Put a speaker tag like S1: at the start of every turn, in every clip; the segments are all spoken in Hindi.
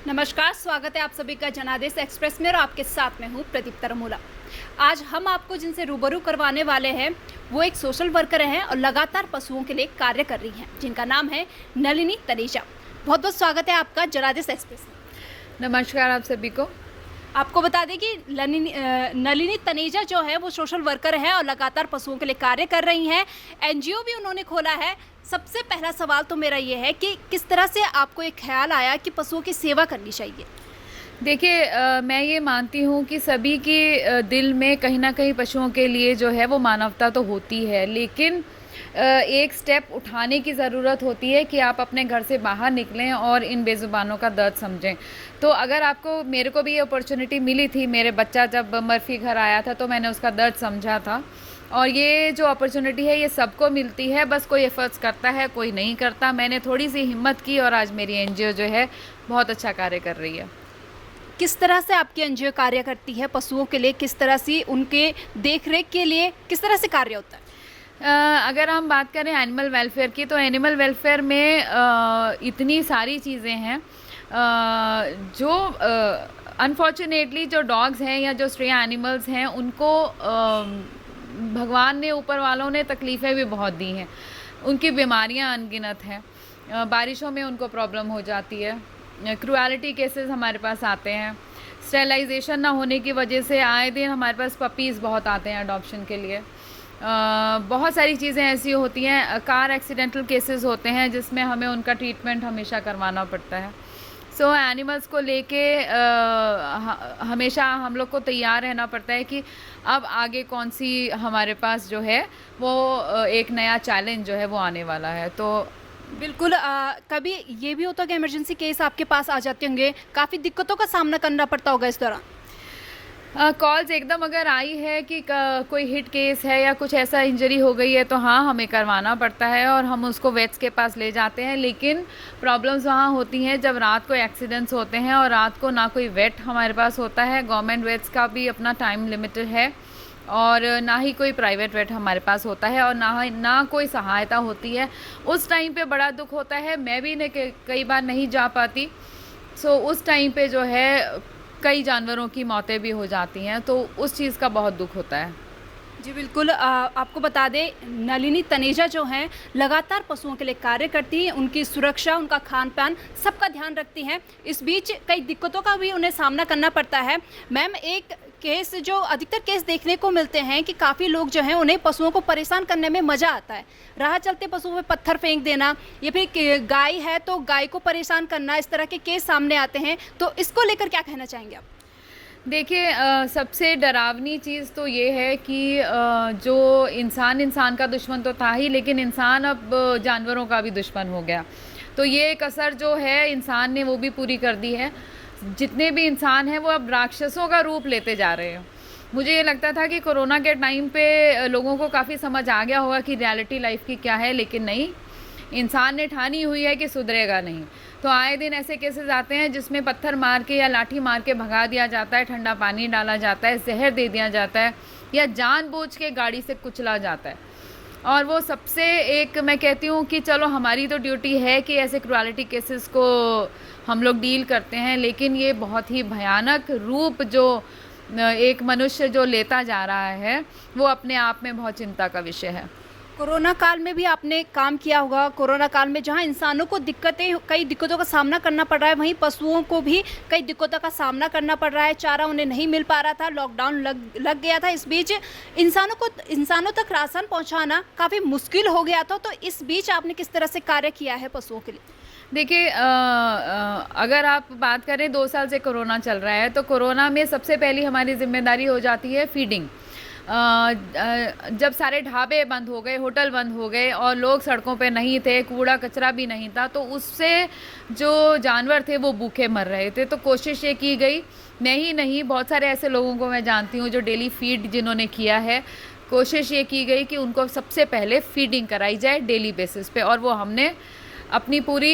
S1: नमस्कार, स्वागत है आप सभी का जनादेश एक्सप्रेस में और आपके साथ में हूँ प्रदीप तरमोला। आज हम आपको जिनसे रूबरू करवाने वाले हैं वो एक सोशल वर्कर हैं और लगातार पशुओं के लिए कार्य कर रही हैं, जिनका नाम है नलिनी तनेजा। बहुत बहुत स्वागत है आपका जनादेश एक्सप्रेस में।
S2: नमस्कार आप सभी को।
S1: आपको बता दें कि नलिनी तनेजा जो है वो सोशल वर्कर है और लगातार पशुओं के लिए कार्य कर रही हैं। एनजीओ भी उन्होंने खोला है। सबसे पहला सवाल तो मेरा ये है कि किस तरह से आपको एक ख्याल आया कि पशुओं की सेवा करनी चाहिए?
S2: देखिए मैं ये मानती हूँ कि सभी के दिल में कहीं ना कहीं पशुओं के लिए जो है वो मानवता तो होती है, लेकिन एक स्टेप उठाने की ज़रूरत होती है कि आप अपने घर से बाहर निकलें और इन बेज़ुबानों का दर्द समझें। तो अगर आपको मेरे को भी ये अपॉर्चुनिटी मिली थी, मेरे बच्चा जब मर्फी घर आया था तो मैंने उसका दर्द समझा था। और ये जो अपॉर्चुनिटी है ये सबको मिलती है, बस कोई एफर्ट्स करता है, कोई नहीं करता। मैंने थोड़ी सी हिम्मत की और आज मेरी एनजीओ जो है बहुत अच्छा कार्य कर रही है।
S1: किस तरह से आपकी एनजीओ कार्य करती है पशुओं के लिए? किस तरह से उनके देखरेख के लिए किस तरह से कार्य होता है?
S2: अगर हम बात करें एनिमल वेलफेयर की, तो एनिमल वेलफेयर में इतनी सारी चीज़ें हैं जो अनफॉर्चुनेटली जो डॉग्स हैं या जो स्ट्रे एनिमल्स हैं उनको भगवान ने, ऊपर वालों ने तकलीफ़ें भी बहुत दी हैं। उनकी बीमारियां अनगिनत हैं। बारिशों में उनको प्रॉब्लम हो जाती है। क्रूएलिटी केसेस हमारे पास आते हैं। स्टेलाइजेशन ना होने की वजह से आए दिन हमारे पास पपीज़ बहुत आते हैं अडॉप्शन के लिए। बहुत सारी चीज़ें ऐसी होती हैं। कार एक्सीडेंटल केसेस होते हैं जिसमें हमें उनका ट्रीटमेंट हमेशा करवाना पड़ता है। सो एनिमल्स को लेके हमेशा हम लोग को तैयार रहना पड़ता है कि अब आगे कौन सी हमारे पास जो है वो एक नया चैलेंज जो है वो आने वाला है। तो
S1: बिल्कुल। कभी ये भी होता है कि इमरजेंसी केस आपके पास आ जाते होंगे, काफ़ी दिक्कतों का सामना करना पड़ता होगा इस दौरान?
S2: कॉल्स एकदम अगर आई है कि कोई हिट केस है या कुछ ऐसा इंजरी हो गई है तो हाँ, हमें करवाना पड़ता है और हम उसको वेट्स के पास ले जाते हैं। लेकिन प्रॉब्लम्स वहाँ होती हैं जब रात को एक्सीडेंट्स होते हैं और रात को ना कोई वेट हमारे पास होता है। गवर्नमेंट वेट्स का भी अपना टाइम लिमिटेड है और ना ही कोई प्राइवेट वेट हमारे पास होता है और ना कोई सहायता होती है। उस टाइम पे बड़ा दुख होता है। मैं भी कई बार नहीं जा पाती। सो उस टाइम पे जो है कई जानवरों की मौतें भी हो जाती हैं, तो उस चीज़ का बहुत दुख होता है।
S1: जी बिल्कुल। आपको बता दें, नलिनी तनेजा जो हैं लगातार पशुओं के लिए कार्य करती हैं। उनकी सुरक्षा, उनका खान पान सबका ध्यान रखती हैं। इस बीच कई दिक्कतों का भी उन्हें सामना करना पड़ता है। मैम, एक केस जो अधिकतर केस देखने को मिलते हैं कि काफ़ी लोग जो हैं उन्हें पशुओं को परेशान करने में मज़ा आता है। राह चलते पशुओं पर पत्थर फेंक देना या फिर गाय है तो गाय को परेशान करना, इस तरह के केस सामने आते हैं। तो इसको लेकर क्या कहना चाहेंगे आप?
S2: देखिए सबसे डरावनी चीज़ तो ये है कि जो इंसान का दुश्मन तो था ही, लेकिन इंसान अब जानवरों का भी दुश्मन हो गया। तो ये एक असर जो है इंसान ने वो भी पूरी कर दी है। जितने भी इंसान हैं वो अब राक्षसों का रूप लेते जा रहे हैं। मुझे ये लगता था कि कोरोना के टाइम पे लोगों को काफ़ी समझ आ गया होगा कि रियलिटी लाइफ की क्या है, लेकिन नहीं, इंसान ने ठानी हुई है कि सुधरेगा नहीं। तो आए दिन ऐसे केसेस आते हैं जिसमें पत्थर मार के या लाठी मार के भगा दिया जाता है, ठंडा पानी डाला जाता है, जहर दे दिया जाता है या जानबूझ के गाड़ी से कुचला जाता है। और वो सबसे एक, मैं कहती हूँ कि चलो हमारी तो ड्यूटी है कि ऐसे क्रूएलिटी केसेस को हम लोग डील करते हैं, लेकिन ये बहुत ही भयानक रूप जो एक मनुष्य जो लेता जा रहा है वो अपने आप में बहुत चिंता का विषय है।
S1: कोरोना काल में भी आपने काम किया होगा। कोरोना काल में जहां इंसानों को कई दिक्कतों का सामना करना पड़ रहा है, वहीं पशुओं को भी कई दिक्कतों का सामना करना पड़ रहा है। चारा उन्हें नहीं मिल पा रहा था, लॉकडाउन लग गया था। इस बीच इंसानों तक राशन पहुंचाना काफ़ी मुश्किल हो गया था। तो इस बीच आपने किस तरह से कार्य किया है पशुओं के लिए?
S2: देखिए अगर आप बात करें 2 साल से कोरोना चल रहा है, तो कोरोना में सबसे पहली हमारी जिम्मेदारी हो जाती है फीडिंग। जब सारे ढाबे बंद हो गए, होटल बंद हो गए और लोग सड़कों पे नहीं थे, कूड़ा कचरा भी नहीं था, तो उससे जो जानवर थे वो भूखे मर रहे थे। तो कोशिश ये की गई, मैं ही नहीं बहुत सारे ऐसे लोगों को मैं जानती हूँ जो डेली फीड जिन्होंने किया है, कोशिश ये की गई कि उनको सबसे पहले फीडिंग कराई जाए डेली बेसिस पे, और वो हमने अपनी पूरी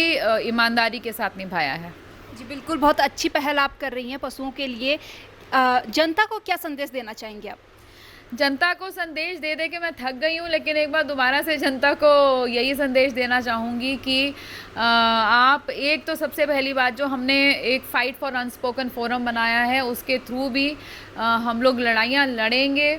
S2: ईमानदारी के साथ निभाया है।
S1: जी बिल्कुल, बहुत अच्छी पहल आप कर रही हैं पशुओं के लिए। जनता को क्या संदेश देना चाहेंगे आप?
S2: जनता को संदेश दे दे के मैं थक गई हूँ, लेकिन एक बार दोबारा से जनता को यही संदेश देना चाहूँगी कि आप एक तो सबसे पहली बात जो हमने एक फ़ाइट फॉर अनस्पोकन फोरम बनाया है, उसके थ्रू भी हम लोग लड़ाइयाँ लड़ेंगे,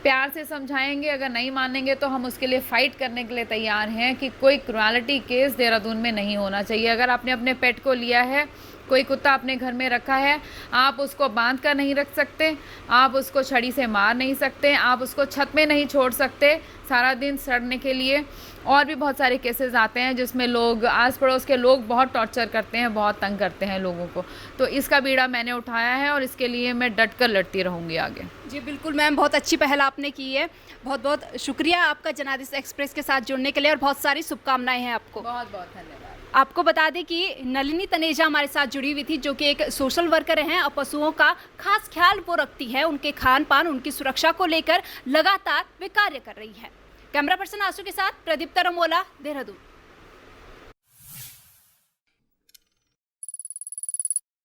S2: प्यार से समझाएंगे। अगर नहीं मानेंगे तो हम उसके लिए फ़ाइट करने के लिए तैयार हैं कि कोई क्रुएलिटी केस देहरादून में नहीं होना चाहिए। अगर आपने अपने पेट को लिया है, कोई कुत्ता अपने घर में रखा है, आप उसको बांध कर नहीं रख सकते, आप उसको छड़ी से मार नहीं सकते, आप उसको छत में नहीं छोड़ सकते सारा दिन सड़ने के लिए। और भी बहुत सारे केसेस आते हैं जिसमें लोग, आस पड़ोस के लोग बहुत टॉर्चर करते हैं, बहुत तंग करते हैं लोगों को। तो इसका बीड़ा मैंने उठाया है और इसके लिए मैं डट कर लड़ती रहूँगी आगे।
S1: जी बिल्कुल मैम, बहुत अच्छी पहल आपने की है। बहुत बहुत शुक्रिया आपका जनादेश एक्सप्रेस के साथ जुड़ने के लिए और बहुत सारी शुभकामनाएं हैं आपको।
S2: बहुत बहुत धन्यवाद।
S1: आपको बता दें कि नलिनी तनेजा हमारे साथ जुड़ी हुई थी, जो कि एक सोशल वर्कर हैं और पशुओं का खास ख्याल वो रखती है। उनके खान पान, उनकी सुरक्षा को लेकर लगातार वे कार्य कर रही है। कैमरा पर्सन आशु के साथ प्रदीप तरमोला, देहरादून।